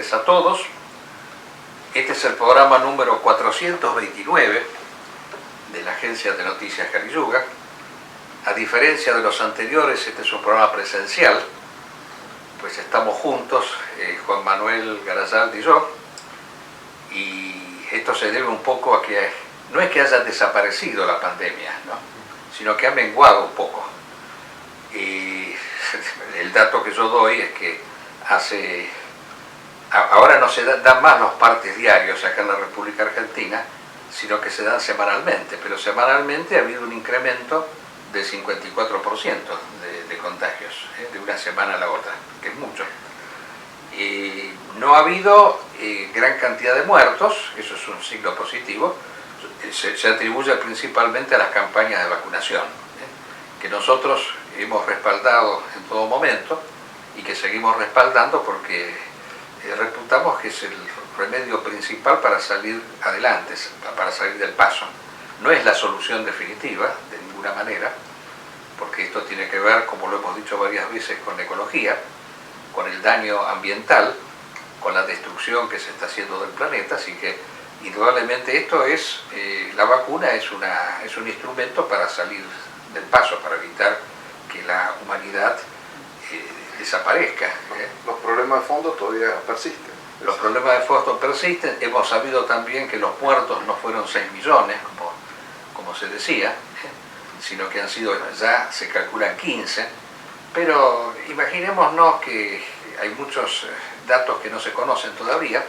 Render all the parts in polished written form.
tardes a todos. Este es el programa número 429 de la Agencia de Noticias Carilluga. A diferencia de los anteriores, este es un programa presencial, pues estamos juntos, Juan Manuel Garayalde y yo, y esto se debe un poco a que no es que haya desaparecido la pandemia, ¿no?, sino que ha menguado un poco. Y el dato que yo doy es que ahora no se dan más los partes diarios acá en la República Argentina, sino que se dan semanalmente, pero semanalmente ha habido un incremento del 54% de contagios, de una semana a la otra, que es mucho. No ha habido gran cantidad de muertos, eso es un signo positivo. Se atribuye principalmente a las campañas de vacunación, que nosotros hemos respaldado en todo momento y que seguimos respaldando porque reputamos que es el remedio principal para salir adelante, para salir del paso. No es la solución definitiva, de ninguna manera, porque esto tiene que ver, como lo hemos dicho varias veces, con la ecología, con el daño ambiental, con la destrucción que se está haciendo del planeta, así que indudablemente esto es, la vacuna es un instrumento para salir del paso, para evitar que la humanidad desaparezca. Los problemas de fondo todavía persisten. Los problemas de fondo persisten. Hemos sabido también que los muertos no fueron 6 millones, como se decía, sino que han sido, ya se calculan 15, pero imaginémonos que hay muchos datos que no se conocen todavía,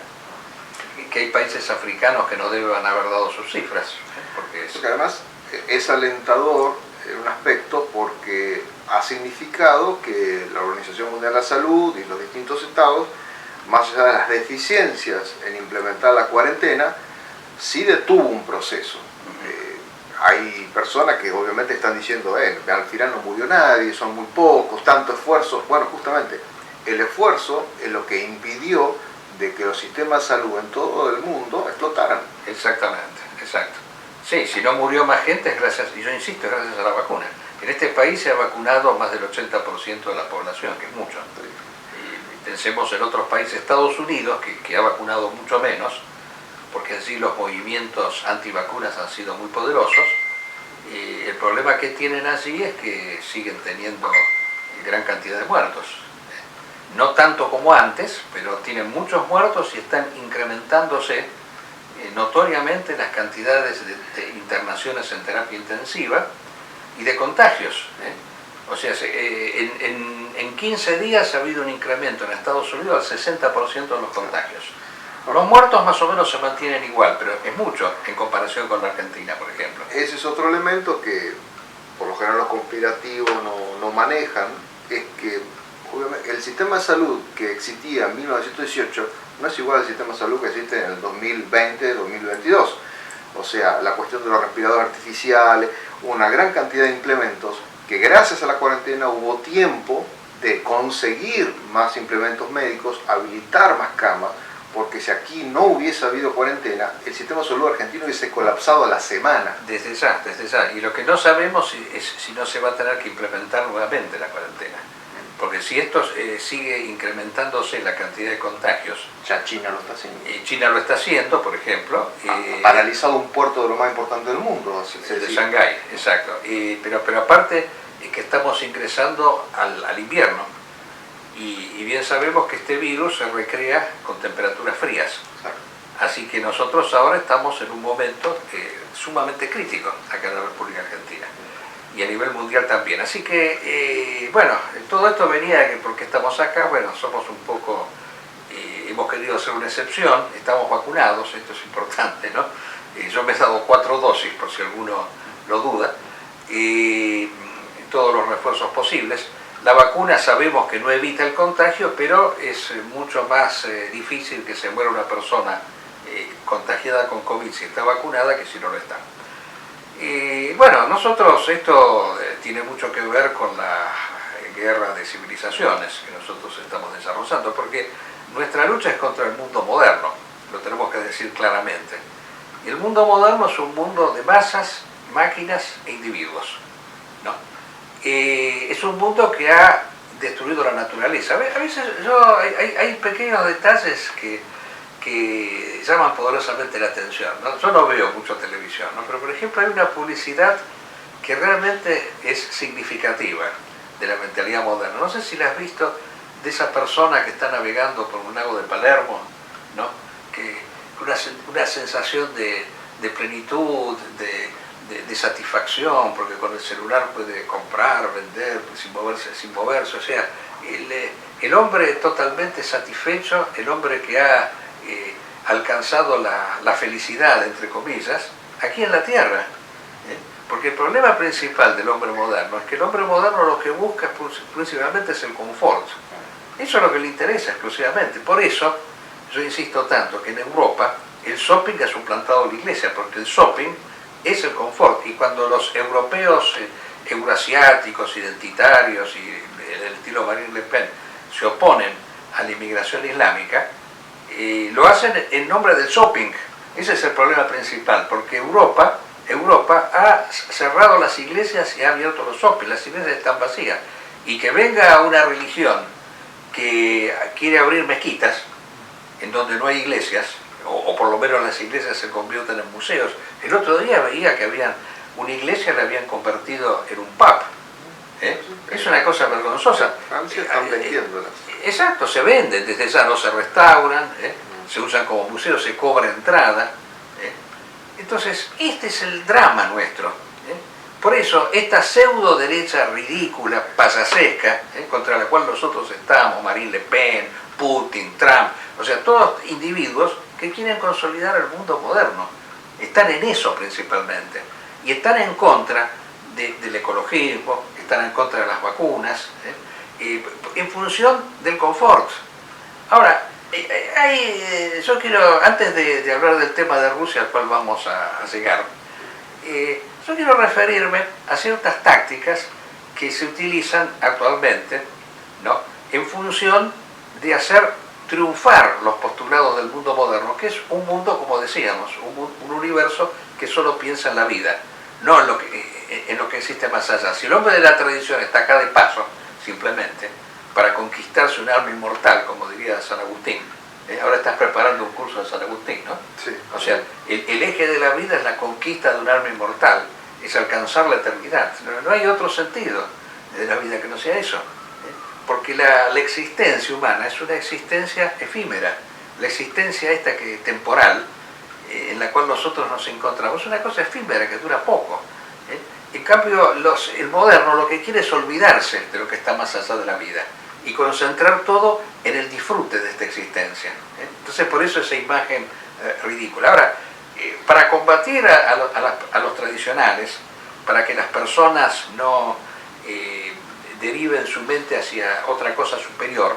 que hay países africanos que no deben haber dado sus cifras. Porque además es alentador en un aspecto porque ha significado que la Organización Mundial de la Salud y los distintos estados, más allá de las deficiencias en implementar la cuarentena, sí detuvo un proceso. Hay personas que obviamente están diciendo, al final no murió nadie, son muy pocos, tanto esfuerzo. Bueno, justamente el esfuerzo es lo que impidió de que los sistemas de salud en todo el mundo explotaran. Exactamente, exacto. Sí, si no murió más gente es gracias, y yo insisto, es gracias a la vacuna. En este país se ha vacunado más del 80% de la población, que es mucho. Y pensemos en otros países, Estados Unidos, que ha vacunado mucho menos, porque allí los movimientos antivacunas han sido muy poderosos. Y el problema que tienen allí es que siguen teniendo gran cantidad de muertos. No tanto como antes, pero tienen muchos muertos y están incrementándose notoriamente las cantidades de internaciones en terapia intensiva y de contagios. O sea, en 15 días ha habido un incremento en Estados Unidos del 60% de los contagios. Los muertos más o menos se mantienen igual, pero es mucho en comparación con la Argentina, por ejemplo. Ese es otro elemento que por lo general los conspirativos no manejan, es que el sistema de salud que existía en 1918 no es igual al sistema de salud que existe en el 2020-2022. O sea, la cuestión de los respiradores artificiales, una gran cantidad de implementos que gracias a la cuarentena hubo tiempo de conseguir más implementos médicos, habilitar más camas, porque si aquí no hubiese habido cuarentena, el sistema de salud argentino hubiese colapsado a la semana. Desde ya. Y lo que no sabemos es si no se va a tener que implementar nuevamente la cuarentena. Porque si esto sigue incrementándose la cantidad de contagios... Ya China lo está haciendo. China lo está haciendo, por ejemplo. Ha paralizado un puerto de lo más importante del mundo. De Shanghái, exacto. Pero aparte es que estamos ingresando al invierno. Y bien sabemos que este virus se recrea con temperaturas frías. Exacto. Así que nosotros ahora estamos en un momento sumamente crítico acá en la República Argentina. Y a nivel mundial también. Así que, bueno, todo esto venía de que porque estamos acá, bueno, somos un poco, hemos querido hacer una excepción, estamos vacunados, esto es importante, ¿no? Yo me he dado 4 dosis, por si alguno lo duda, y todos los refuerzos posibles. La vacuna sabemos que no evita el contagio, pero es mucho más difícil que se muera una persona contagiada con COVID si está vacunada que si no lo está. Y bueno, nosotros, esto tiene mucho que ver con la guerra de civilizaciones que nosotros estamos desarrollando, porque nuestra lucha es contra el mundo moderno, lo tenemos que decir claramente. Y el mundo moderno es un mundo de masas, máquinas e individuos, ¿no? Es un mundo que ha destruido la naturaleza. A veces hay pequeños detalles que llaman poderosamente la atención, ¿no? Yo no veo mucho televisión, ¿no? Pero por ejemplo hay una publicidad que realmente es significativa de la mentalidad moderna. No sé si la has visto, de esa persona que está navegando por un lago de Palermo, ¿no? Que una sensación de plenitud, de satisfacción, porque con el celular puede comprar, vender, sin moverse. O sea, el hombre totalmente satisfecho, el hombre que ha alcanzado la felicidad, entre comillas, aquí en la Tierra. Porque el problema principal del hombre moderno es que el hombre moderno lo que busca principalmente es el confort. Eso es lo que le interesa exclusivamente. Por eso yo insisto tanto que en Europa el shopping ha suplantado la iglesia, porque el shopping es el confort. Y cuando los europeos euroasiáticos, identitarios y del estilo Marine Le Pen se oponen a la inmigración islámica, lo hacen en nombre del shopping. Ese es el problema principal, porque Europa ha cerrado las iglesias y ha abierto los shopping. Las iglesias están vacías. Y que venga una religión que quiere abrir mezquitas en donde no hay iglesias, o por lo menos las iglesias se convierten en museos. El otro día veía que una iglesia la habían convertido en un pub. Es una cosa vergonzosa. Están vendiéndolas. Exacto, se venden, desde ya no se restauran, se usan como museos, se cobra entrada. Entonces, este es el drama nuestro. Por eso, esta pseudo derecha ridícula, payasesca, contra la cual nosotros estamos, Marine Le Pen, Putin, Trump, o sea, todos individuos que quieren consolidar el mundo moderno, están en eso principalmente, y están en contra del ecologismo, están en contra de las vacunas, en función del confort. Ahora, yo quiero, antes de hablar del tema de Rusia, al cual vamos a llegar, yo quiero referirme a ciertas tácticas que se utilizan actualmente, ¿no?, en función de hacer triunfar los postulados del mundo moderno, que es un mundo, como decíamos, un universo que solo piensa en la vida, no en lo que existe más allá. Si el hombre de la tradición está acá de paso, simplemente, para conquistarse un alma inmortal, como diría San Agustín, ahora estás preparando un curso de San Agustín, ¿no? Sí. O sea, el eje de la vida es la conquista de un alma inmortal, es alcanzar la eternidad. No hay otro sentido de la vida que no sea eso. Porque la existencia humana es una existencia efímera. La existencia esta temporal, en la cual nosotros nos encontramos, es una cosa efímera que dura poco. En cambio, el moderno lo que quiere es olvidarse de lo que está más allá de la vida y concentrar todo en el disfrute de esta existencia. Entonces, por eso esa imagen ridícula. Ahora, para combatir a los tradicionales, para que las personas no deriven su mente hacia otra cosa superior,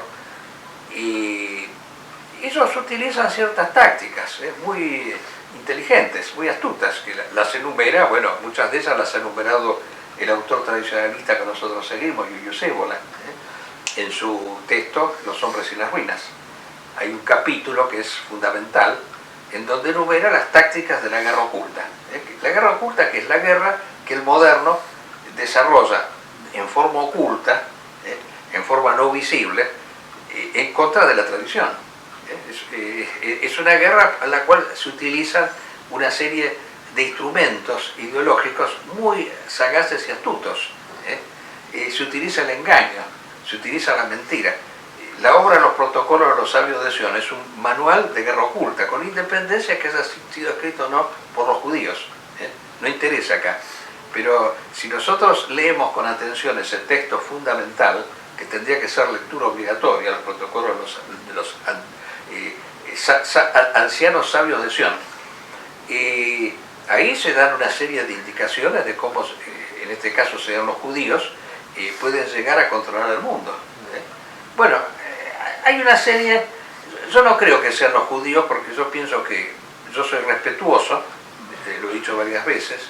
ellos utilizan ciertas tácticas muy inteligentes, muy astutas, que las enumera, bueno, muchas de ellas las ha enumerado el autor tradicionalista que nosotros seguimos, Yuyu Cébola, en su texto Los hombres y las ruinas. Hay un capítulo que es fundamental, en donde enumera las tácticas de la guerra oculta. La guerra oculta, que es la guerra que el moderno desarrolla en forma oculta, en forma no visible, en contra de la tradición. Es una guerra en la cual se utilizan una serie de instrumentos ideológicos muy sagaces y astutos. Se utiliza el engaño, se utiliza la mentira. La obra Los protocolos de los sabios de Sion es un manual de guerra oculta, con independencia que haya sido escrito o no por los judíos. No interesa acá. Pero si nosotros leemos con atención ese texto fundamental, que tendría que ser lectura obligatoria, Los protocolos de los ancianos sabios de Sion, ahí se dan una serie de indicaciones de cómo, en este caso sean los judíos, pueden llegar a controlar el mundo. Bueno, hay una serie, yo no creo que sean los judíos, porque yo pienso que yo soy respetuoso, lo he dicho varias veces,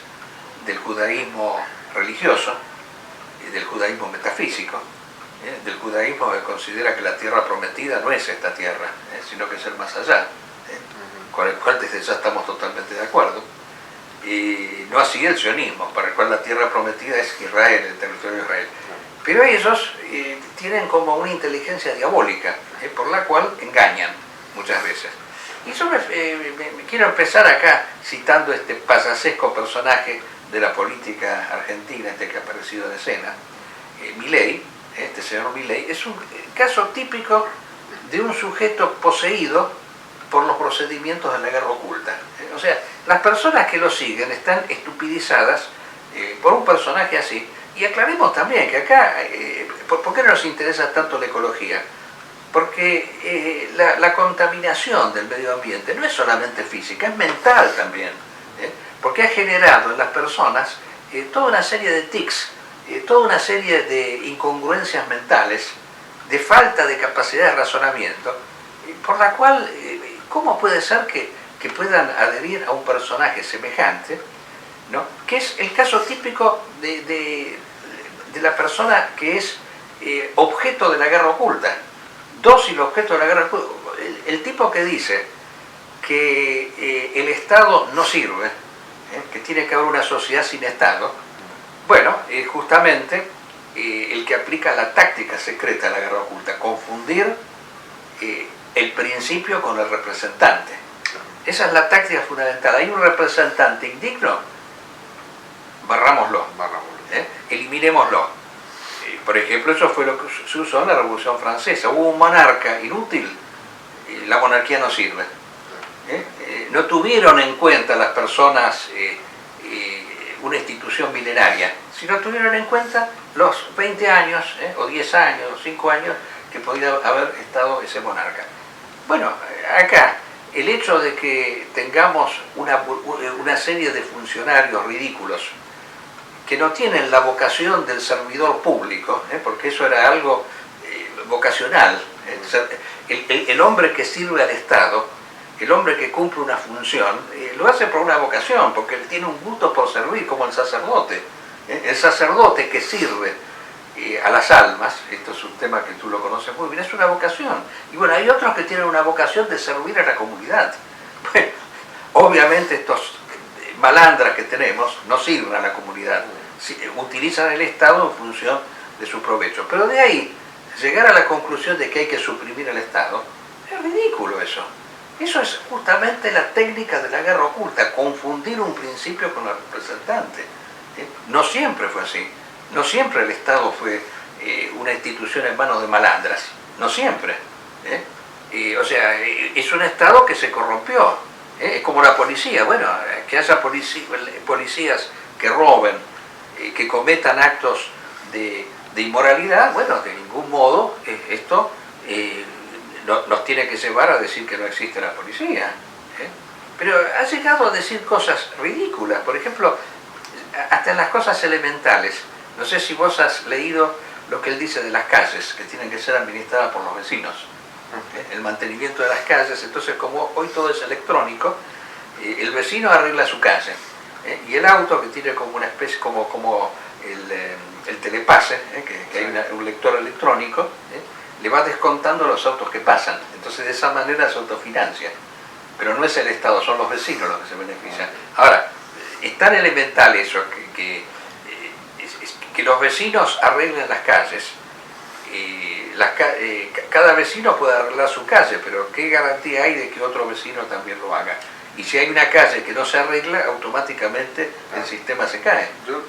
del judaísmo religioso y del judaísmo metafísico, del judaísmo que considera que la tierra prometida no es esta tierra, sino que es el más allá, con el cual desde ya estamos totalmente de acuerdo, y no así el sionismo, para el cual la tierra prometida es Israel, el territorio de Israel. Pero ellos tienen como una inteligencia diabólica, por la cual engañan muchas veces. Y yo me quiero empezar acá citando este payasesco personaje de la política argentina, este que ha aparecido en escena, Milei. Este señor Milei es un caso típico de un sujeto poseído por los procedimientos de la guerra oculta. O sea, las personas que lo siguen están estupidizadas por un personaje así. Y aclaremos también que acá, ¿por qué no nos interesa tanto la ecología? Porque la contaminación del medio ambiente no es solamente física, es mental también. Porque ha generado en las personas toda una serie de tics, toda una serie de incongruencias mentales, de falta de capacidad de razonamiento, por la cual, ¿cómo puede ser que puedan adherir a un personaje semejante, ¿no? Que es el caso típico de la persona que es objeto de la guerra oculta, dócil objeto de la guerra oculta, el tipo que dice que el Estado no sirve, que tiene que haber una sociedad sin Estado. Bueno, justamente el que aplica la táctica secreta de la guerra oculta, confundir el principio con el representante. Esa es la táctica fundamental. Hay un representante indigno, barrámoslo, eliminémoslo. Por ejemplo, eso fue lo que se usó en la Revolución Francesa. Hubo un monarca inútil, la monarquía no sirve. No tuvieron en cuenta las personas una institución milenaria, sino tuvieron en cuenta los 20 años, o 10 años, o 5 años que podía haber estado ese monarca. Bueno, acá, el hecho de que tengamos una serie de funcionarios ridículos que no tienen la vocación del servidor público, porque eso era algo vocacional, el hombre que sirve al Estado, el hombre que cumple una función, lo hace por una vocación, porque él tiene un gusto por servir, como el sacerdote. El sacerdote que sirve a las almas, esto es un tema que tú lo conoces muy bien, es una vocación. Y bueno, hay otros que tienen una vocación de servir a la comunidad. Bueno, obviamente estos malandras que tenemos no sirven a la comunidad, utilizan el Estado en función de su provecho. Pero de ahí, llegar a la conclusión de que hay que suprimir el Estado, es ridículo eso. Eso es justamente la técnica de la guerra oculta, confundir un principio con el representante. No siempre fue así. No siempre el Estado fue una institución en manos de malandras. No siempre. O sea, es un Estado que se corrompió. Es como la policía. Bueno, que haya policías que roben, que cometan actos de inmoralidad, bueno, de ningún modo esto nos tiene que llevar a decir que no existe la policía. Pero ha llegado a decir cosas ridículas. Por ejemplo, hasta en las cosas elementales. No sé si vos has leído lo que él dice de las calles, que tienen que ser administradas por los vecinos. El mantenimiento de las calles. Entonces, como hoy todo es electrónico, el vecino arregla su calle. Y el auto, que tiene como una especie, como el telepase, que hay un lector electrónico, le va descontando los autos que pasan. Entonces, de esa manera se autofinancia. Pero no es el Estado, son los vecinos los que se benefician. Ahora, es tan elemental eso que los vecinos arreglen las calles. Cada vecino puede arreglar su calle, pero ¿qué garantía hay de que otro vecino también lo haga? Y si hay una calle que no se arregla, automáticamente el sistema se cae. Yo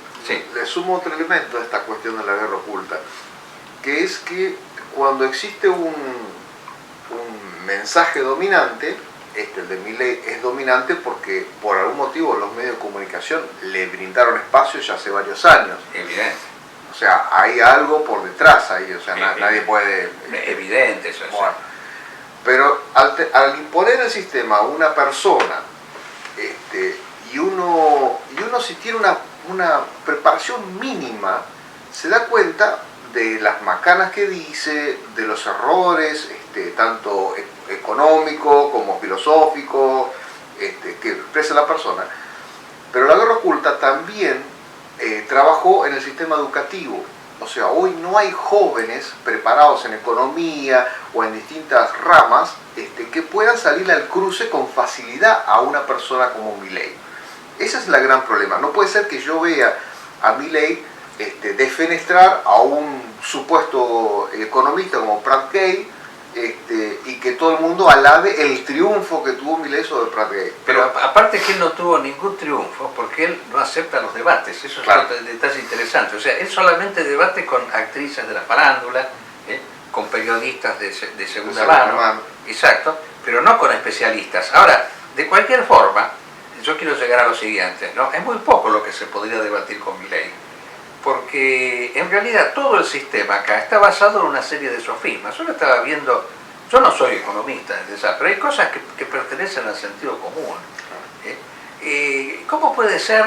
le sumo otro elemento a esta cuestión de la guerra oculta, que es que cuando existe un mensaje dominante, el de Milei es dominante porque por algún motivo los medios de comunicación le brindaron espacio ya hace varios años. Evidente. O sea, hay algo por detrás ahí, o sea, nadie puede... Evidente eso es. Bueno, pero al imponer el sistema a una persona, y uno si tiene una preparación mínima, se da cuenta de las macanas que dice, de los errores, tanto económico como filosófico, que expresa la persona. Pero la guerra oculta también trabajó en el sistema educativo. O sea, hoy no hay jóvenes preparados en economía o en distintas ramas que puedan salir al cruce con facilidad a una persona como Milei. Ese es el gran problema. No puede ser que yo vea a Milei defenestrar a un supuesto economista como Pratt Gay, y que todo el mundo alabe el triunfo que tuvo Milei sobre Pratt Gay. Pero aparte que él no tuvo ningún triunfo, porque él no acepta los debates, eso Claro. es otro detalle interesante. O sea, él solamente debate con actrices de la farándula, con periodistas de segunda mano, exacto, pero no con especialistas. Ahora, de cualquier forma, yo quiero llegar a lo siguiente, ¿no? Es muy poco lo que se podría debatir con Milei, porque en realidad todo el sistema acá está basado en una serie de sofismas. Yo lo estaba viendo, yo no soy economista, pero hay cosas que pertenecen al sentido común. ¿Cómo puede ser?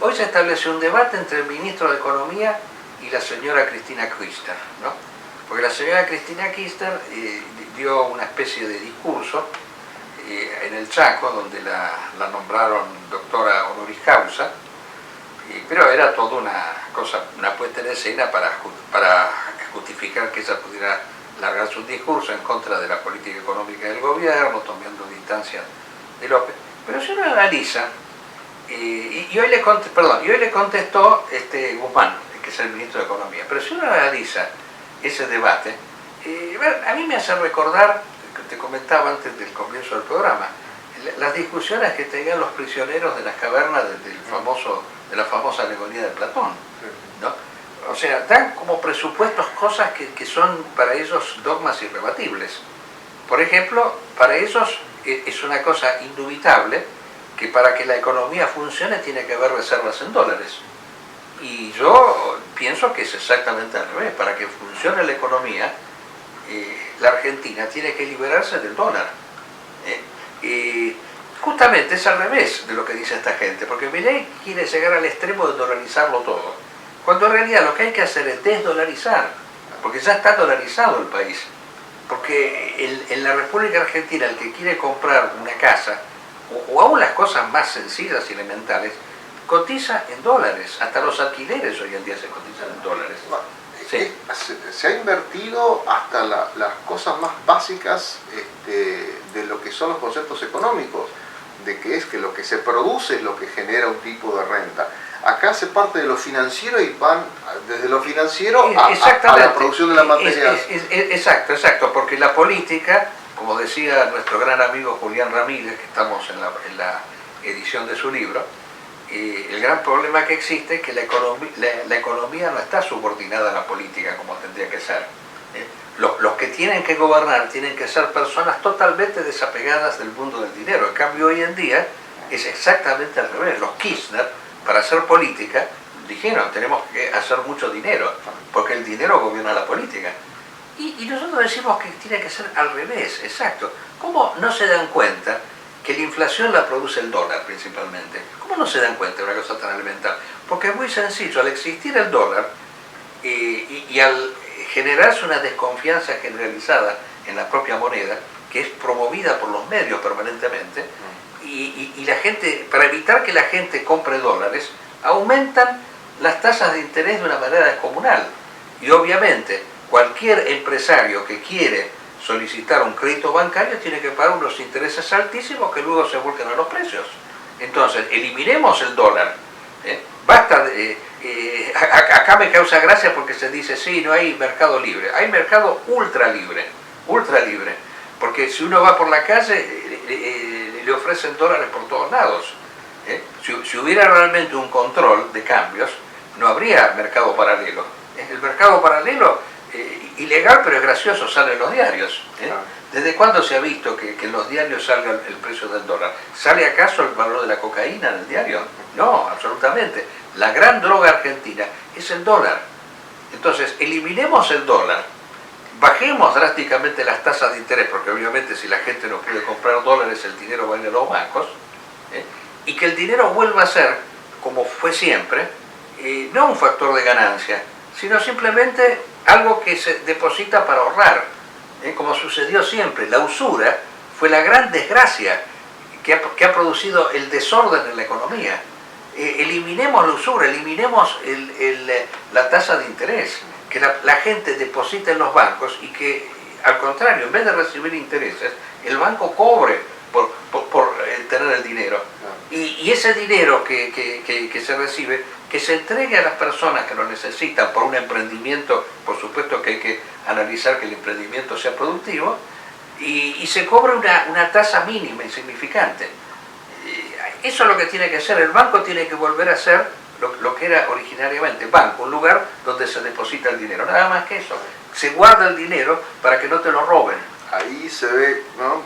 Hoy se establece un debate entre el ministro de Economía y la señora Cristina Kirchner, ¿no? Porque la señora Cristina Kirchner dio una especie de discurso en el Chaco, donde la nombraron doctora honoris causa, pero era toda una cosa, una puesta en escena para justificar que ella pudiera largar su discurso en contra de la política económica del gobierno, tomando distancia de López. Pero si uno analiza, y hoy le contestó Guzmán, que es el ministro de Economía, pero si uno analiza ese debate, a mí me hace recordar, te comentaba antes del comienzo del programa, las discusiones que tenían los prisioneros de las cavernas de la famosa alegoría de Platón, ¿no? O sea, dan como presupuestos cosas que son para ellos dogmas irrebatibles. Por ejemplo, para ellos es una cosa indubitable que para que la economía funcione tiene que haber reservas en dólares. Y yo pienso que es exactamente al revés. Para que funcione la economía, la Argentina tiene que liberarse del dólar. Justamente es al revés de lo que dice esta gente, porque Milei quiere llegar al extremo de dolarizarlo todo, cuando en realidad lo que hay que hacer es desdolarizar, porque ya está dolarizado el país. Porque en la República Argentina el que quiere comprar una casa, o aún las cosas más sencillas y elementales, cotiza en dólares. Hasta los alquileres hoy en día se cotizan en dólares. Sí. Se ha invertido hasta las cosas más básicas de lo que son los conceptos económicos, de que es que lo que se produce es lo que genera un tipo de renta. Acá se parte de lo financiero y van desde lo financiero a la producción de la materia. Exacto, porque la política, como decía nuestro gran amigo Julián Ramírez, que estamos en la edición de su libro, el gran problema que existe es que la economía no está subordinada a la política como tendría que ser. Los que tienen que gobernar tienen que ser personas totalmente desapegadas del mundo del dinero. En cambio, hoy en día es exactamente al revés. Los Kirchner, para hacer política, dijeron, tenemos que hacer mucho dinero, porque el dinero gobierna la política. Y nosotros decimos que tiene que ser al revés, exacto. ¿Cómo no se dan cuenta que la inflación la produce el dólar principalmente? ¿Cómo no se dan cuenta de una cosa tan elemental? Porque es muy sencillo, al existir el dólar y al generarse una desconfianza generalizada en la propia moneda, que es promovida por los medios permanentemente, y la gente, para evitar que la gente compre dólares, aumentan las tasas de interés de una manera descomunal. Y obviamente cualquier empresario que quiere solicitar un crédito bancario tiene que pagar unos intereses altísimos que luego se vuelcan a los precios. Entonces, eliminemos el dólar. Basta acá me causa gracia porque se dice, sí, no hay mercado libre. Hay mercado ultra libre, porque si uno va por la calle le ofrecen dólares por todos lados. Si hubiera realmente un control de cambios, no habría mercado paralelo. El mercado paralelo, ilegal pero es gracioso, sale en los diarios. ¿Desde cuándo se ha visto que en los diarios salga el precio del dólar? ¿Sale acaso el valor de la cocaína en el diario? No, absolutamente. La gran droga argentina es el dólar. Entonces, eliminemos el dólar, bajemos drásticamente las tasas de interés, porque obviamente si la gente no puede comprar dólares, el dinero va a ir a los bancos, y que el dinero vuelva a ser, como fue siempre, no un factor de ganancia, sino simplemente algo que se deposita para ahorrar, como sucedió siempre. La usura fue la gran desgracia que ha producido el desorden en la economía. Eliminemos la usura, eliminemos la tasa de interés, que la gente deposita en los bancos y que, al contrario, en vez de recibir intereses, el banco cobre por tener el dinero. Y ese dinero que se recibe que se entregue a las personas que lo necesitan por un emprendimiento, por supuesto que hay que analizar que el emprendimiento sea productivo, y se cobre una tasa mínima, insignificante. Eso es lo que tiene que hacer. El banco tiene que volver a ser lo que era originariamente banco, un lugar donde se deposita el dinero, nada más que eso. Se guarda el dinero para que no te lo roben. Ahí se ve, ¿no?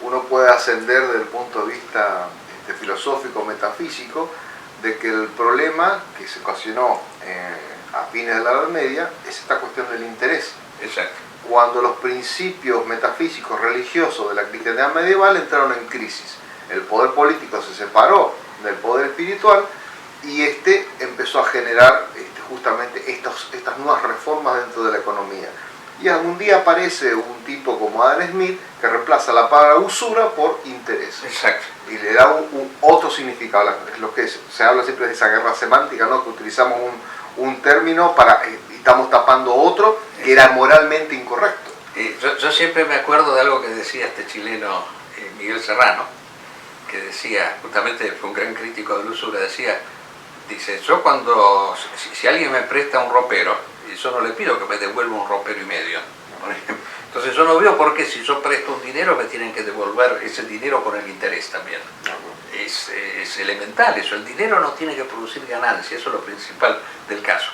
Uno puede ascender desde el punto de vista filosófico, metafísico, de que el problema que se ocasionó a fines de la Edad Media es esta cuestión del interés. Exacto. Cuando los principios metafísicos religiosos de la cristiandad medieval entraron en crisis. El poder político se separó del poder espiritual y empezó a generar justamente estas nuevas reformas dentro de la economía. Y algún día aparece un tipo como Adam Smith que reemplaza la palabra usura por interés. Exacto. Y le da otro significado. Es lo que se habla siempre de esa guerra semántica, ¿no? Que utilizamos un término y estamos tapando otro que era moralmente incorrecto. Yo siempre me acuerdo de algo que decía este chileno Miguel Serrano, que decía, justamente fue un gran crítico de la usura, dice, yo cuando, si alguien me presta un ropero, yo no le pido que me devuelva un ropero y medio, por ejemplo. Entonces yo no veo por qué si yo presto un dinero me tienen que devolver ese dinero con el interés también. Es elemental eso, el dinero no tiene que producir ganancia, eso es lo principal del caso.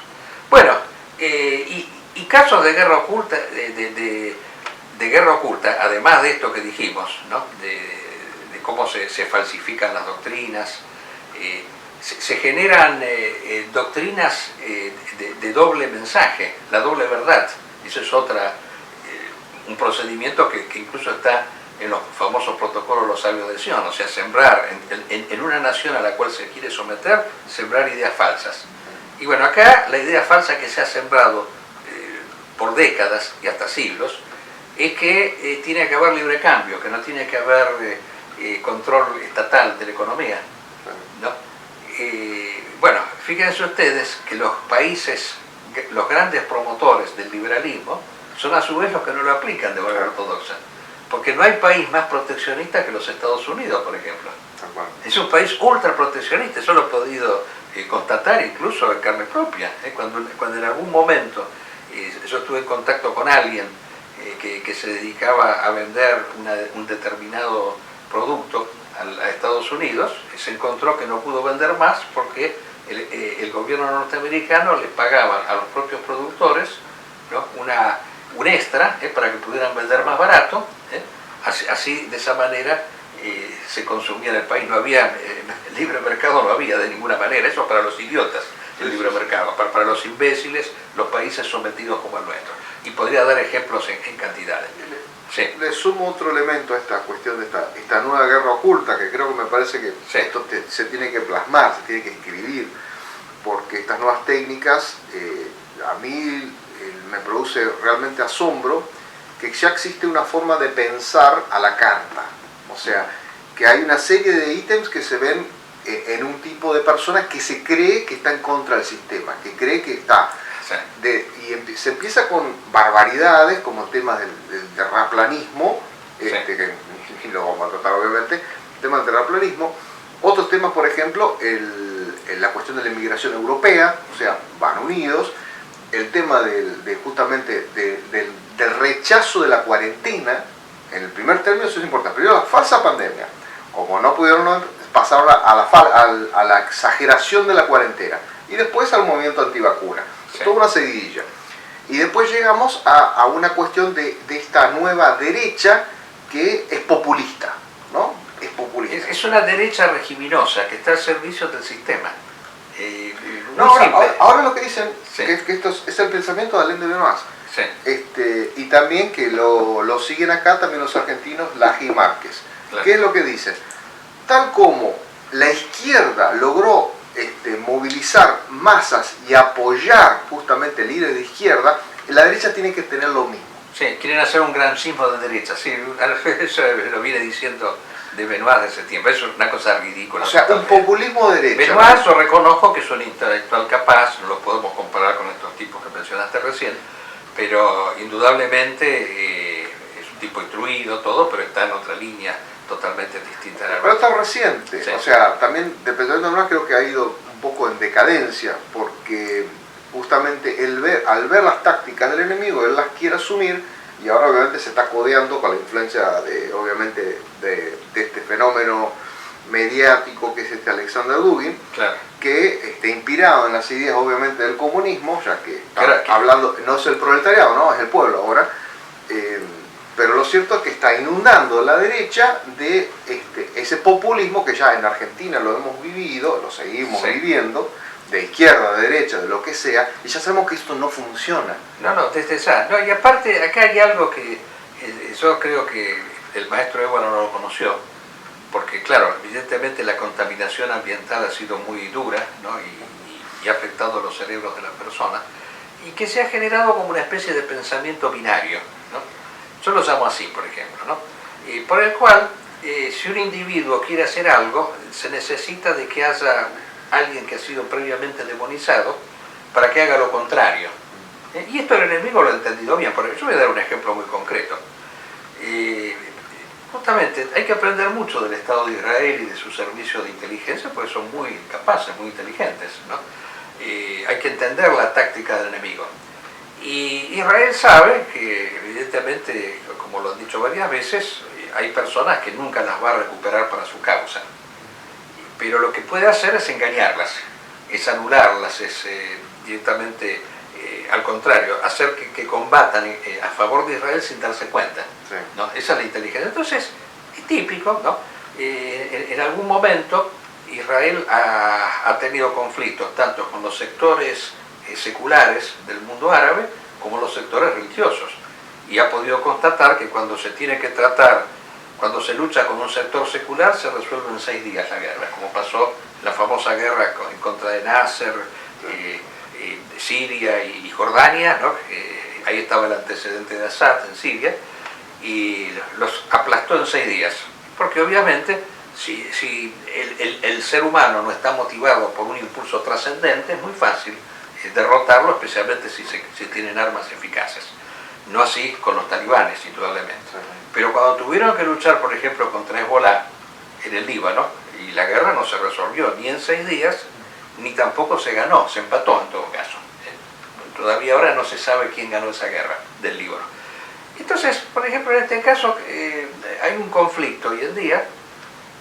Bueno, y casos de guerra oculta, de guerra oculta, además de esto que dijimos, ¿no? de cómo se falsifican las doctrinas, se generan doctrinas de doble mensaje, la doble verdad. Eso es un procedimiento que incluso está en los famosos protocolos de los sabios de Sion, o sea, sembrar en una nación a la cual se quiere someter, sembrar ideas falsas. Y bueno, acá la idea falsa que se ha sembrado por décadas y hasta siglos es que tiene que haber libre cambio, que no tiene que haber control estatal de la economía, ¿no? Bueno, fíjense ustedes que los países, los grandes promotores del liberalismo, son a su vez los que no lo aplican de manera ortodoxa. Porque no hay país más proteccionista que los Estados Unidos, por ejemplo. Es un país ultra proteccionista, eso lo he podido constatar incluso en carne propia. Cuando en algún momento yo estuve en contacto con alguien que se dedicaba a vender un determinado producto a Estados Unidos, se encontró que no pudo vender más porque el gobierno norteamericano le pagaba a los propios productores, ¿no? un extra para que pudieran vender más barato, así de esa manera se consumía en el país. No había libre mercado, no había de ninguna manera, eso para los idiotas el libre mercado, para los imbéciles los países sometidos como el nuestro, y podría dar ejemplos en cantidades. Sí. Le sumo otro elemento a esta cuestión de esta nueva guerra oculta, que creo que me parece que sí. Esto se tiene que plasmar, se tiene que escribir, porque estas nuevas técnicas a mí me produce realmente asombro que ya existe una forma de pensar a la carta, o sea, que hay una serie de ítems que se ven en un tipo de persona que se cree que está en contra del sistema, que cree que está... y se empieza con barbaridades como el tema del terraplanismo, sí. Que lo vamos a tratar obviamente, el tema del terraplanismo. Otros temas, por ejemplo, la cuestión de la inmigración europea, o sea, van unidos. El tema justamente del rechazo de la cuarentena, en el primer término eso es importante. Primero la falsa pandemia, como no pudieron pasar a la exageración de la cuarentena, y después al movimiento antivacuna. Sí. Toda una seguidilla. Y después llegamos a una cuestión de esta nueva derecha que es populista, ¿no? Es populista. Es una derecha regiminosa que está al servicio del sistema. Ahora lo que dicen, sí. que esto es el pensamiento de Alain de Benoist. Sí. Y también que lo siguen acá también los argentinos, Laje y Márquez. Claro. ¿Qué es lo que dicen? Tal como la izquierda logró movilizar masas y apoyar justamente líderes de izquierda, la derecha tiene que tener lo mismo. Sí, quieren hacer un gran sismo de derecha, sí, eso lo viene diciendo de Benoist de ese tiempo, eso es una cosa ridícula. O sea, un populismo de derecha. Benoist, yo reconozco que es un intelectual capaz, no lo podemos comparar con estos tipos que mencionaste recién, pero indudablemente es un tipo instruido, todo, pero está en otra línea totalmente distinta a la Pero está reciente, sí. O sea, también dependiendo de Benoist creo que ha ido un un poco en decadencia, porque justamente al ver las tácticas del enemigo, él las quiere asumir, y ahora obviamente se está codeando con la influencia de este fenómeno mediático que es Alexander Dugin, claro, que está inspirado en las ideas obviamente del comunismo, ya que claro, hablando, no es el proletariado, no, es el pueblo ahora, pero lo cierto es que está inundando la derecha de ese populismo que ya en Argentina lo hemos vivido, lo seguimos viviendo, de izquierda, de derecha, de lo que sea, y ya sabemos que esto no funciona. No, desde esa. No, y aparte, acá hay algo que yo creo que el maestro Ébola no lo conoció, porque claro, evidentemente la contaminación ambiental ha sido muy dura, ¿no? y ha afectado los cerebros de las personas, y que se ha generado como una especie de pensamiento binario, ¿no? Yo lo llamo así, por ejemplo, ¿no? Por el cual, si un individuo quiere hacer algo, se necesita de que haya alguien que ha sido previamente demonizado para que haga lo contrario. Y esto el enemigo lo ha entendido bien. Yo voy a dar un ejemplo muy concreto. Justamente hay que aprender mucho del Estado de Israel y de su servicio de inteligencia, porque son muy capaces, muy inteligentes, ¿no? Hay que entender la táctica del enemigo. Y Israel sabe que evidentemente, como lo han dicho varias veces, hay personas que nunca las va a recuperar para su causa. Pero lo que puede hacer es engañarlas, es anularlas, es directamente, al contrario, hacer que combatan a favor de Israel sin darse cuenta, Sí. ¿no? Esa es la inteligencia. Entonces, es típico, ¿no? En algún momento Israel ha tenido conflictos tanto con los sectores seculares del mundo árabe como los sectores religiosos, y ha podido constatar que cuando se tiene que tratar, cuando se lucha con un sector secular, se resuelve en 6 días la guerra, como pasó en la famosa guerra en contra de Nasser, Siria y Jordania, ¿no? Ahí estaba el antecedente de Assad en Siria, y los aplastó en 6 días, porque obviamente si el ser humano no está motivado por un impulso trascendente, es muy fácil derrotarlo, especialmente si tienen armas eficaces. No así con los talibanes, indudablemente. Pero cuando tuvieron que luchar, por ejemplo, contra Hezbollah en el Líbano, y la guerra no se resolvió ni en 6 días, ni tampoco se ganó, se empató en todo caso. Todavía ahora no se sabe quién ganó esa guerra del Líbano. Entonces, por ejemplo, en este caso hay un conflicto hoy en día,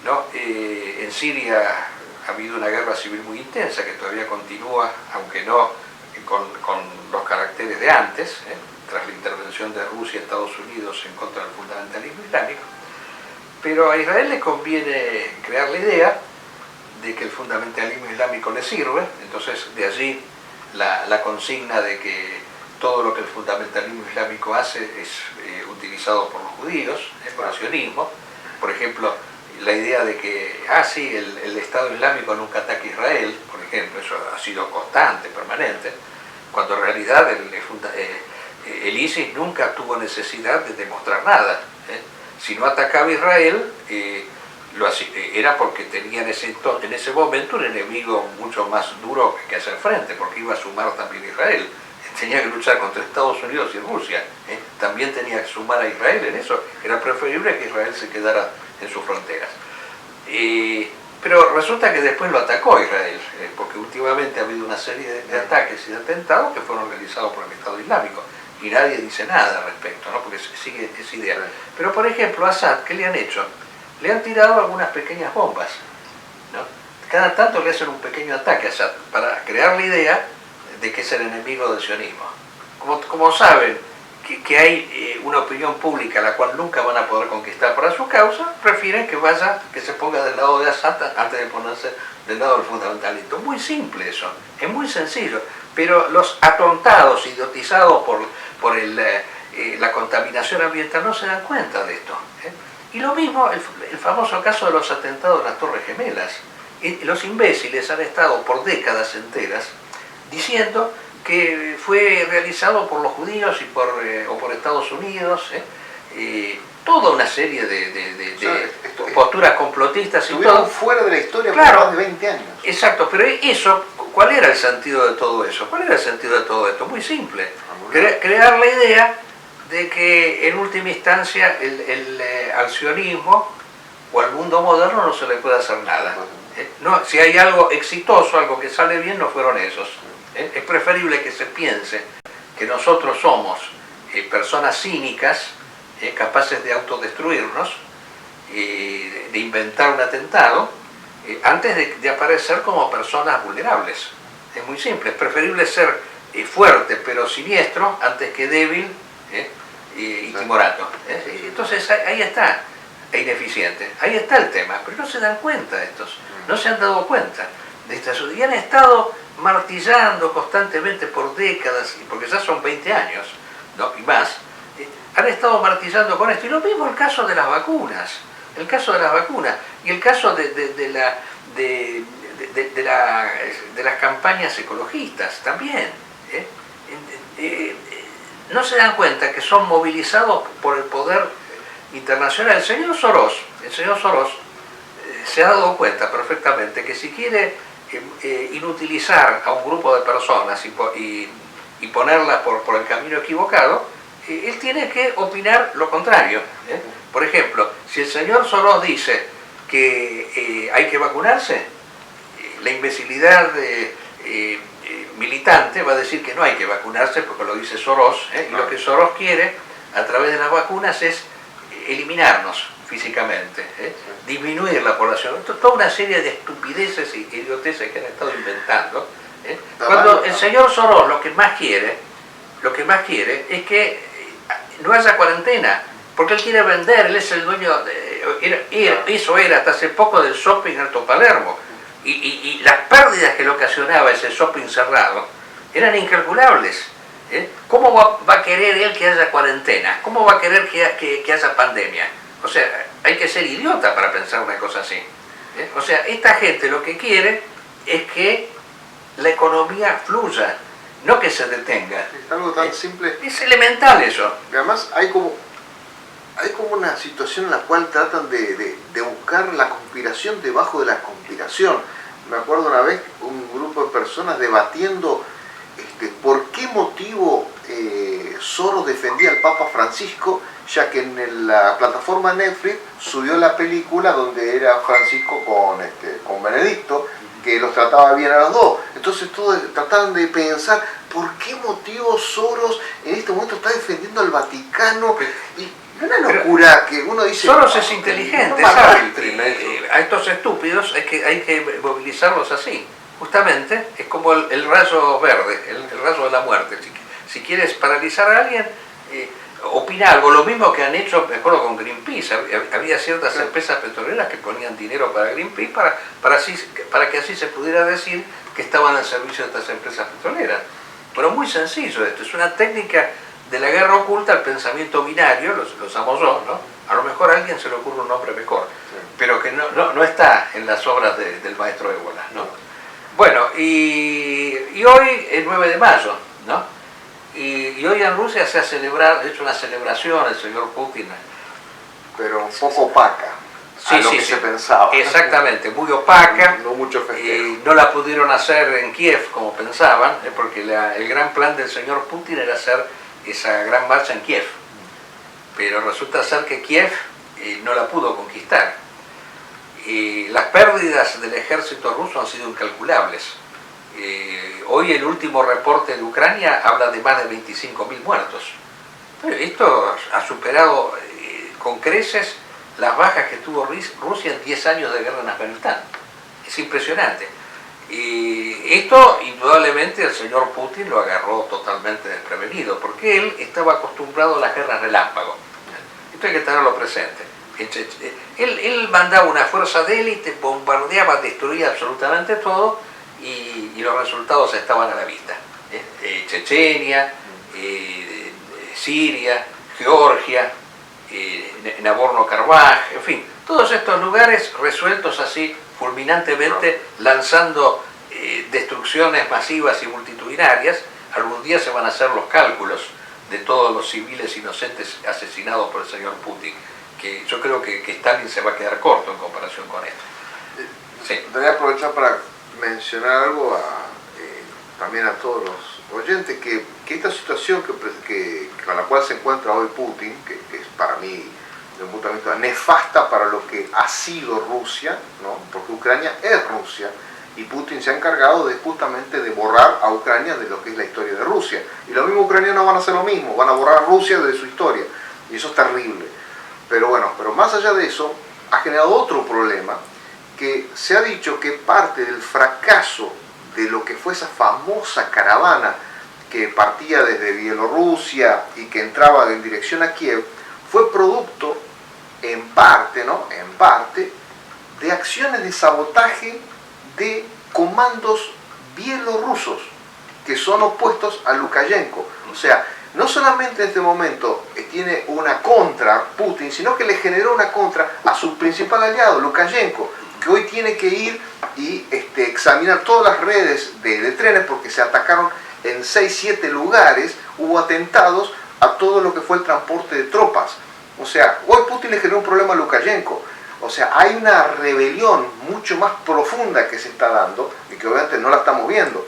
¿no? En Siria ha habido una guerra civil muy intensa que todavía continúa, aunque no con los caracteres de antes, tras la intervención de Rusia y Estados Unidos en contra del fundamentalismo islámico. Pero a Israel le conviene crear la idea de que el fundamentalismo islámico le sirve, entonces de allí la consigna de que todo lo que el fundamentalismo islámico hace es utilizado por los judíos, por el sionismo. Por ejemplo, la idea de que, sí, el Estado Islámico nunca ataca a Israel, por ejemplo, eso ha sido constante, permanente, cuando en realidad el ISIS nunca tuvo necesidad de demostrar nada. Si no atacaba a Israel, era porque tenía en ese momento un enemigo mucho más duro que hacer frente, porque iba a sumar también a Israel. Tenía que luchar contra Estados Unidos y Rusia, también tenía que sumar a Israel en eso. Era preferible que Israel se quedara en sus fronteras. Pero resulta que después lo atacó Israel, porque últimamente ha habido una serie de ataques y de atentados que fueron realizados por el Estado Islámico, y nadie dice nada al respecto, ¿no? Porque sigue esa idea. Pero por ejemplo, a Assad, ¿qué le han hecho? Le han tirado algunas pequeñas bombas, ¿no? Cada tanto le hacen un pequeño ataque a Assad para crear la idea de que es el enemigo del sionismo. Como saben que hay una opinión pública la cual nunca van a poder conquistar para su causa, prefieren que se ponga del lado de Assad antes de ponerse del lado del fundamentalismo. Muy simple eso, es muy sencillo, pero los atontados, idiotizados por la contaminación ambiental no se dan cuenta de esto. Y lo mismo el famoso caso de los atentados de las Torres Gemelas. Los imbéciles han estado por décadas enteras diciendo que fue realizado por los judíos o por Estados Unidos, toda una serie de posturas complotistas y todo. Fuera de la historia, claro, por más de 20 años. Exacto, pero eso, ¿cuál era el sentido de todo eso? ¿Cuál era el sentido de todo esto? Muy simple. Crear la idea de que en última instancia al sionismo o al mundo moderno no se le puede hacer nada. No, si hay algo exitoso, algo que sale bien, no fueron esos. Es preferible que se piense que nosotros somos personas cínicas, capaces de autodestruirnos, de inventar un atentado, antes de aparecer como personas vulnerables. Es muy simple, es preferible ser fuerte pero siniestro antes que débil y timorato. Entonces ahí está, e ineficiente. Ahí está el tema, pero no se dan cuenta estos, no se han dado cuenta de estas, y han estado martillando constantemente por décadas, porque ya son 20 años, ¿no? Y más, han estado martillando con esto. Y lo mismo el caso de las vacunas, el caso de las vacunas, y el caso de las campañas ecologistas también. No se dan cuenta que son movilizados por el poder internacional. El señor Soros se ha dado cuenta perfectamente que si quiere inutilizar a un grupo de personas y ponerlas por el camino equivocado, él tiene que opinar lo contrario. Por ejemplo, si el señor Soros dice que hay que vacunarse, la imbecilidad militante va a decir que no hay que vacunarse porque lo dice Soros, y lo que Soros quiere a través de las vacunas es eliminarnos físicamente, disminuir la población. Toda una serie de estupideces y idioteces que han estado inventando. Cuando el señor Soros lo que más quiere es que no haya cuarentena, porque él quiere vender, él es el dueño, eso era hasta hace poco del shopping Alto Palermo, y las pérdidas que le ocasionaba ese shopping cerrado eran incalculables. ¿Cómo va a querer él que haya cuarentena? ¿Cómo va a querer que haya pandemia? O sea, hay que ser idiota para pensar una cosa así. O sea, esta gente lo que quiere es que la economía fluya, no que se detenga. Es algo tan simple. Es elemental eso. Y además hay como una situación en la cual tratan de buscar la conspiración debajo de la conspiración. Me acuerdo una vez un grupo de personas debatiendo por qué motivo Soros defendía al Papa Francisco, ya que en la plataforma Netflix subió la película donde era Francisco con Benedicto, que los trataba bien a los dos. Entonces todos trataban de pensar por qué motivo Soros en este momento está defendiendo al Vaticano. Y una locura que uno dice... Soros es inteligente, ¿sabes? A estos estúpidos hay que movilizarlos así. Justamente es como el rayo verde, el rayo de la muerte. Si quieres paralizar a alguien, opina algo. Lo mismo que han hecho, me acuerdo, con Greenpeace. Había ciertas empresas petroleras que ponían dinero para Greenpeace para que así se pudiera decir que estaban al servicio de estas empresas petroleras. Pero muy sencillo esto, es una técnica de la guerra oculta al pensamiento binario, los amo yo, ¿no? A lo mejor a alguien se le ocurre un nombre mejor, pero que no está en las obras del maestro Ébola, ¿no? Bueno, y hoy es 9 de mayo, ¿no? Y hoy en Rusia se ha celebrado, de hecho, una celebración, el señor Putin. Pero un poco opaca. Sí, lo que se pensaba. Exactamente, muy opaca. No mucho festejo. No la pudieron hacer en Kiev como pensaban, porque el gran plan del señor Putin era hacer esa gran marcha en Kiev. Pero resulta ser que Kiev no la pudo conquistar. Las pérdidas del ejército ruso han sido incalculables. Hoy el último reporte de Ucrania habla de más de 25.000 muertos. Esto ha superado con creces las bajas que tuvo Rusia en 10 años de guerra en Afganistán. Es impresionante. Y esto indudablemente el señor Putin lo agarró totalmente desprevenido, porque él estaba acostumbrado a las guerras relámpago. Esto hay que tenerlo presente. Él mandaba una fuerza de élite, bombardeaba, destruía absolutamente todo, y los resultados estaban a la vista. Chechenia, Siria, Georgia, Nagorno-Karabaj, en fin, todos estos lugares resueltos así fulminantemente, lanzando destrucciones masivas y multitudinarias. Algún día se van a hacer los cálculos de todos los civiles inocentes asesinados por el señor Putin, que yo creo que Stalin se va a quedar corto en comparación con esto. Sí. Voy a aprovechar para mencionar algo también a todos los oyentes, que esta situación con la cual se encuentra hoy Putin, que es para mí desde un punto de vista nefasta para lo que ha sido Rusia, ¿no? Porque Ucrania es Rusia, y Putin se ha encargado de justamente de borrar a Ucrania de lo que es la historia de Rusia. Y los mismos ucranianos van a hacer lo mismo, van a borrar a Rusia de su historia, y eso es terrible. Pero bueno, pero más allá de eso, ha generado otro problema, que se ha dicho que parte del fracaso de lo que fue esa famosa caravana que partía desde Bielorrusia y que entraba en dirección a Kiev, fue producto, en parte, ¿no? En parte, de acciones de sabotaje de comandos bielorrusos que son opuestos a Lukashenko. O sea, no solamente en este momento tiene una contra Putin, sino que le generó una contra a su principal aliado, Lukashenko, que hoy tiene que ir y examinar todas las redes de trenes, porque se atacaron en 6-7 lugares, hubo atentados a todo lo que fue el transporte de tropas. O sea, hoy Putin le generó un problema a Lukashenko. O sea, hay una rebelión mucho más profunda que se está dando y que obviamente no la estamos viendo.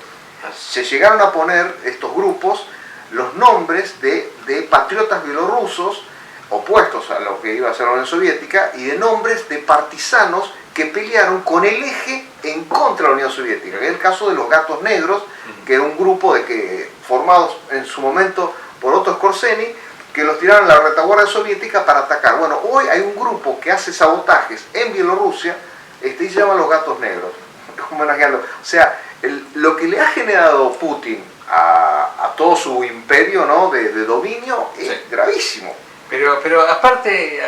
Se llegaron a poner estos grupos los nombres de patriotas bielorrusos opuestos a lo que iba a ser la Unión Soviética y de nombres de partisanos que pelearon con el eje en contra de la Unión Soviética. Es el caso de los Gatos Negros, que era un grupo formados en su momento por Otto Skorzeny, que los tiraron a la retaguardia soviética para atacar. Bueno, hoy hay un grupo que hace sabotajes en Bielorrusia y se llaman los Gatos Negros. O sea, lo que le ha generado Putin a todo su imperio, ¿no? de dominio es gravísimo. Pero aparte,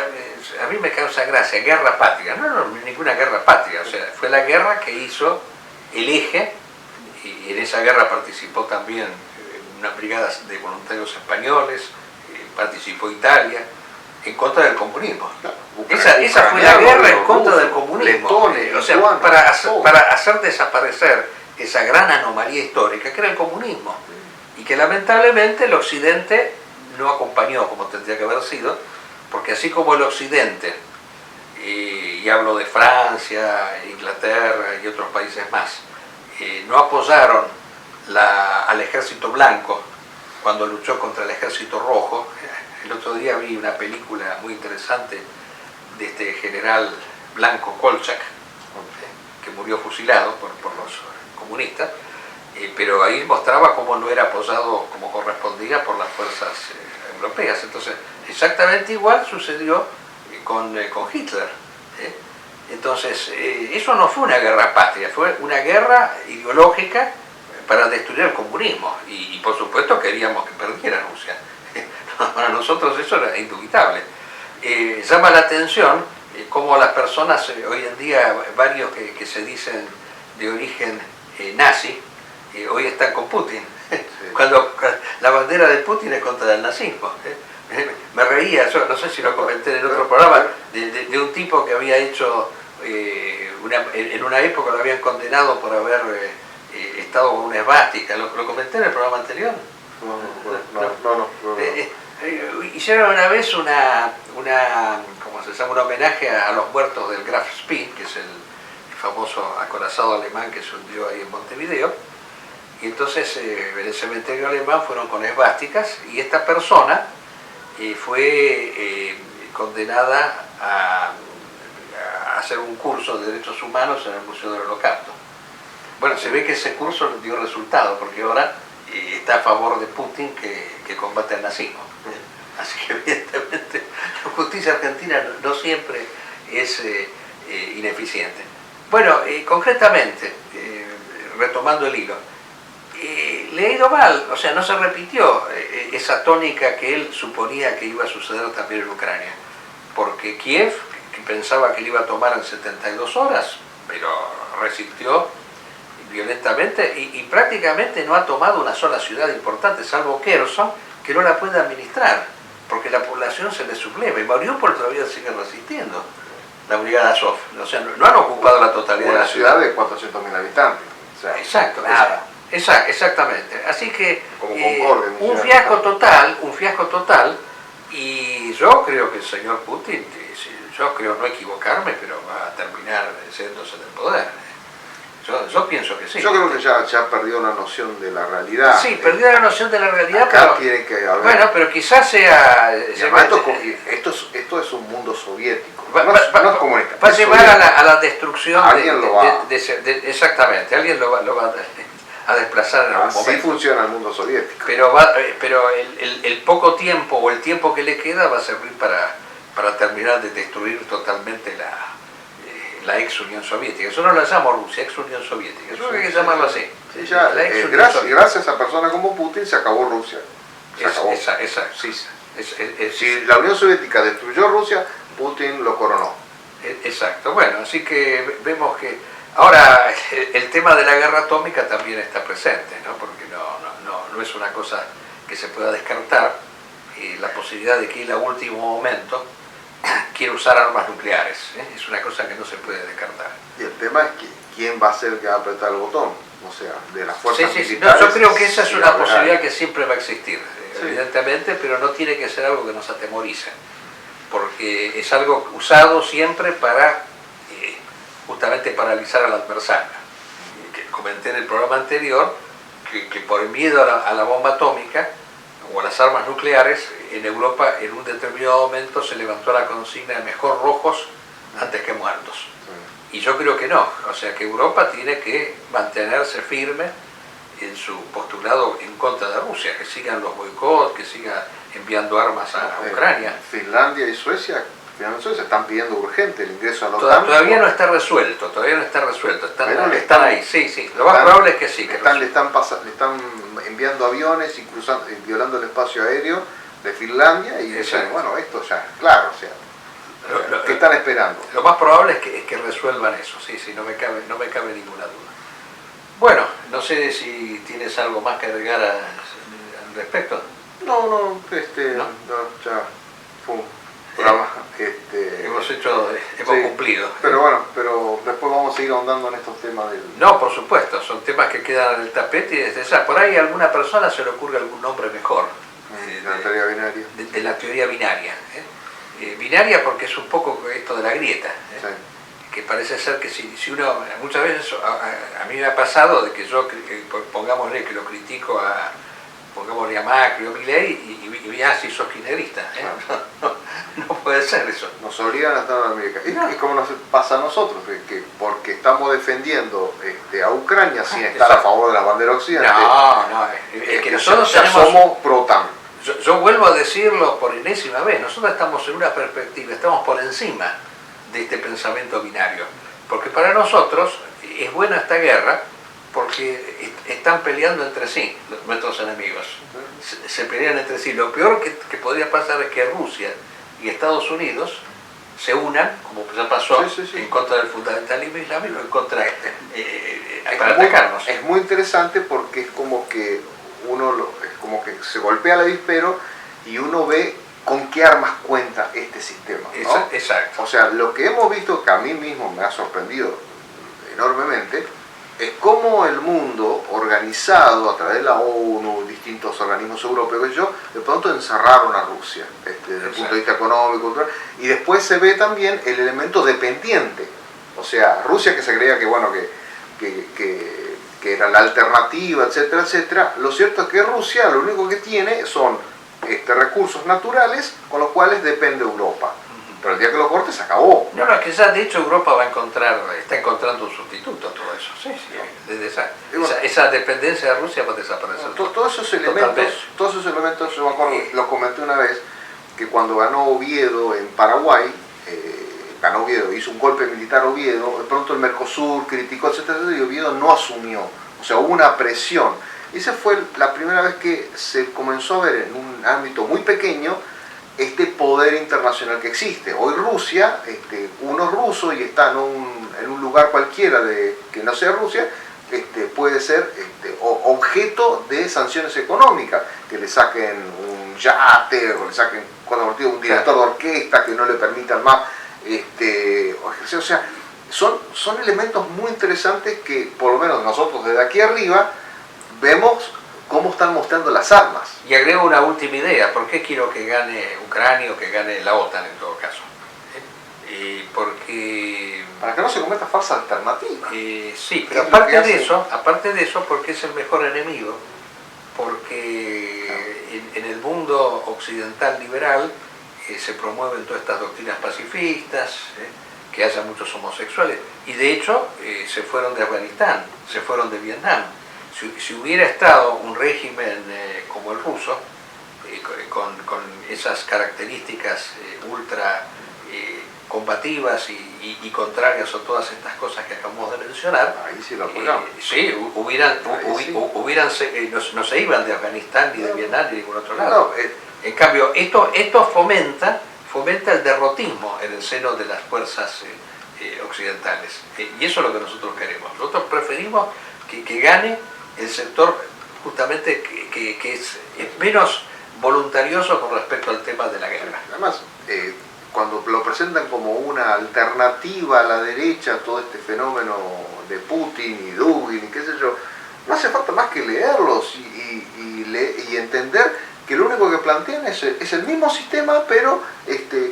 a mí me causa gracia, guerra patria. No, ninguna guerra patria. O sea, fue la guerra que hizo el eje, y en esa guerra participó también una brigada de voluntarios españoles, participó Italia, en contra del comunismo. Esa fue la guerra en contra del comunismo. O sea, para hacer desaparecer esa gran anomalía histórica que era el comunismo. Y que lamentablemente el Occidente no acompañó como tendría que haber sido, porque así como el Occidente, y hablo de Francia, Inglaterra y otros países más, no apoyaron al ejército blanco cuando luchó contra el ejército rojo. El otro día vi una película muy interesante de este general blanco Kolchak, que murió fusilado por los comunistas, pero ahí mostraba cómo no era apoyado como correspondía por las fuerzas europeas. Entonces, exactamente igual sucedió con Hitler. Entonces, eso no fue una guerra patria, fue una guerra ideológica para destruir el comunismo. Y por supuesto queríamos que perdiera Rusia. Para nosotros eso era indubitable. Llama la atención cómo las personas, hoy en día, varios que se dicen de origen nazi, hoy están con Putin, cuando la bandera de Putin es contra el nazismo. Me reía, yo no sé si lo comenté en el otro programa, de un tipo que había hecho, en una época lo habían condenado por haber estado con una esvástica. ¿Lo comenté en el programa anterior? No. Hicieron una vez ¿cómo se llama? Un homenaje a los muertos del Graf Spee, que es el famoso acorazado alemán que se hundió ahí en Montevideo. Y entonces en el cementerio alemán fueron con esvásticas, y esta persona fue condenada a hacer un curso de derechos humanos en el Museo del Holocausto. Bueno, se ve que ese curso dio resultado, porque ahora está a favor de Putin, que combate al nazismo. Así que evidentemente la justicia argentina no siempre es ineficiente. Bueno, concretamente, retomando el hilo, le ha ido mal, o sea, no se repitió esa tónica que él suponía que iba a suceder también en Ucrania, porque Kiev, que pensaba que le iba a tomar en 72 horas, pero resistió violentamente y prácticamente no ha tomado una sola ciudad importante, salvo Kherson, que no la puede administrar, porque la población se le subleva, y Mariupol todavía sigue resistiendo, la brigada Azov. O sea, no han ocupado la totalidad de la ciudad. De 400.000 habitantes. O sea, exacto, nada. Exactamente. Así que un fiasco total, y yo creo que el señor Putin, yo creo no equivocarme, pero va a terminar yéndose del poder. Yo pienso que sí. Yo creo que ya perdió la noción de la realidad. Sí, perdió la noción de la realidad, acá pero tiene que haber... Bueno, pero quizás sea... esto esto es un mundo soviético, no es comunista. Va a llevar a la destrucción exactamente, alguien lo va a desplazar en algún momento. Así funciona el mundo soviético. Pero el poco tiempo o el tiempo que le queda va a servir para terminar de destruir totalmente la ex Unión Soviética. Eso no la llamo Rusia, ex Unión Soviética. Eso hay que llamarlo así. Sí, ya, gracias a personas como Putin se acabó Rusia. Si la Unión Soviética destruyó Rusia, Putin lo coronó. Exacto. Bueno, así que vemos que ahora el tema de la guerra atómica también está presente, ¿no? Porque no es una cosa que se pueda descartar, la posibilidad de que él a último momento quiera usar armas nucleares, es una cosa que no se puede descartar. Y el tema es que quién va a ser el que va a apretar el botón, o sea, de las fuerzas militares. No, yo creo que esa es una posibilidad que siempre va a existir, evidentemente, pero no tiene que ser algo que nos atemorice, porque es algo usado siempre para justamente paralizar al adversario. Que comenté en el programa anterior que por el miedo a la bomba atómica o a las armas nucleares, en Europa en un determinado momento se levantó la consigna de mejor rojos antes que muertos. Y yo creo que no, o sea que Europa tiene que mantenerse firme en su postulado en contra de Rusia, que sigan los boicots, que siga enviando armas a Ucrania. Finlandia y Suecia están pidiendo urgente el ingreso a la OTAN. Todavía no está resuelto, están ahí, sí, lo más probable es que sí. Le están enviando aviones y violando el espacio aéreo de Finlandia y dicen, bueno, esto ya, claro, o sea, ¿qué están esperando? Lo más probable es que resuelvan eso, sí, no me cabe ninguna duda. Bueno, no sé si tienes algo más que agregar al respecto. No, ya fue un programa. Hemos cumplido. Pero bueno, después vamos a seguir ahondando en estos temas del... No, por supuesto, son temas que quedan en el tapete y desde ya, por ahí a alguna persona se le ocurre algún nombre mejor. La teoría binaria. De la teoría binaria. Binaria porque es un poco esto de la grieta. Que parece ser que si uno, muchas veces a mí me ha pasado de que yo, pongámosle que lo critico pongámosle a Macri o Milei y si sos kirchnerista. No puede ser eso. Nos obligan a estar en América. Es como nos pasa a nosotros, que porque estamos defendiendo a Ucrania sin estar a favor de la bandera occidental. No, es que nosotros ya somos pro-OTAN. Yo vuelvo a decirlo por enésima vez, nosotros estamos en una perspectiva, estamos por encima de este pensamiento binario, porque para nosotros es buena esta guerra porque están peleando entre sí nuestros enemigos, se pelean entre sí. Lo peor que podría pasar es que Rusia y Estados Unidos se unan, como ya pasó, en contra del fundamentalismo islámico, para atacarnos. Es muy interesante porque es como que como que se golpea el avispero y uno ve con qué armas cuenta este sistema, ¿no? Exacto. O sea, lo que hemos visto, que a mí mismo me ha sorprendido enormemente, es cómo el mundo organizado a través de la ONU, distintos organismos europeos, de pronto encerraron a Rusia desde el punto de vista económico, cultural, y después se ve también el elemento dependiente. O sea, Rusia, que se creía que era la alternativa, etcétera, etcétera. Lo cierto es que Rusia lo único que tiene son recursos naturales con los cuales depende Europa. Pero el día que lo corte se acabó. No, es que ya de hecho Europa está encontrando un sustituto a todo eso. Desde esa dependencia de Rusia va a desaparecer. Todos esos elementos, yo me acuerdo, lo comenté una vez, que cuando ganó Oviedo en Paraguay, hizo un golpe militar a Oviedo, de pronto el Mercosur criticó, etcétera, y Oviedo no asumió. O sea, hubo una presión. Y esa fue la primera vez que se comenzó a ver en un ámbito muy pequeño este poder internacional que existe. Hoy Rusia, uno es ruso y está en un lugar cualquiera que no sea Rusia, puede ser objeto de sanciones económicas, que le saquen un yate, o le saquen un director de orquesta que no le permitan más o sea, son elementos muy interesantes que por lo menos nosotros desde aquí arriba vemos cómo están mostrando las armas. Y agrego una última idea: ¿por qué quiero que gane Ucrania o que gane la OTAN en todo caso? Porque... para que no se cometa falsa alternativa. Sí, pero aparte de eso, porque es el mejor enemigo, porque en el mundo occidental liberal se promueven todas estas doctrinas pacifistas, que haya muchos homosexuales, y de hecho se fueron de Afganistán, se fueron de Vietnam. Si hubiera estado un régimen como el ruso, con esas características ultra combativas y contrarias a todas estas cosas que acabamos de mencionar, ahí sí lo apoyamos. Sí, no se iban de Afganistán ni de Vietnam ni de ningún otro lado. En cambio, esto fomenta el derrotismo en el seno de las fuerzas occidentales. Y eso es lo que nosotros queremos. Nosotros preferimos que gane el sector justamente que es menos voluntarioso con respecto al tema de la guerra. Además, cuando lo presentan como una alternativa a la derecha, todo este fenómeno de Putin y Dugin y qué sé yo, no hace falta más que leerlos y entender que lo único que plantean es el mismo sistema, pero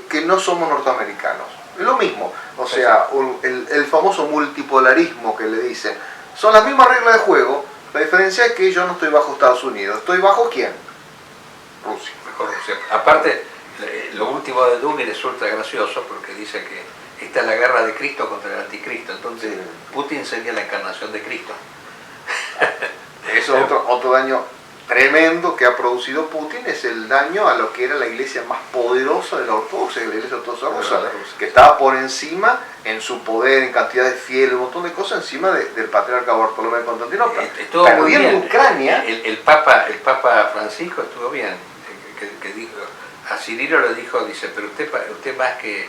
que no somos norteamericanos. Es lo mismo, o sea, el famoso multipolarismo que le dicen. Son las mismas reglas de juego, la diferencia es que yo no estoy bajo Estados Unidos. ¿Estoy bajo quién? Rusia. Mejor Rusia. Aparte, lo último de Dugin es ultra gracioso porque dice que esta es la guerra de Cristo contra el anticristo. Entonces, Putin sería la encarnación de Cristo. Eso es otro daño tremendo que ha producido Putin, es el daño a lo que era la iglesia más poderosa de la ortodoxa, la iglesia ortodoxa rusa, que estaba por encima en su poder, en cantidad de fieles, un montón de cosas encima del patriarca Bartolomé de Constantinopla. Estuvo muy bien. Ucrania. El Papa Francisco estuvo bien, que dijo, a Cirilo le dijo, dice, pero usted más que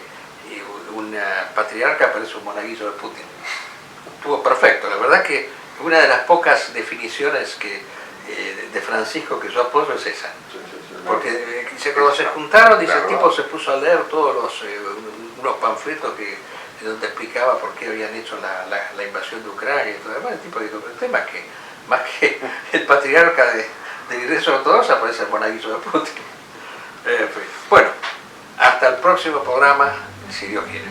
una patriarca parece un monaguillo de Putin. Estuvo perfecto, la verdad que una de las pocas definiciones de Francisco que yo apoyo es esa. Porque cuando se juntaron, dice, el tipo se puso a leer todos unos panfletos donde explicaba por qué habían hecho la invasión de Ucrania y todo lo demás. El tipo dijo, pero usted más que el patriarca de la iglesia ortodoxa parece el monaguillo de Putin. Bueno, hasta el próximo programa, si Dios quiere.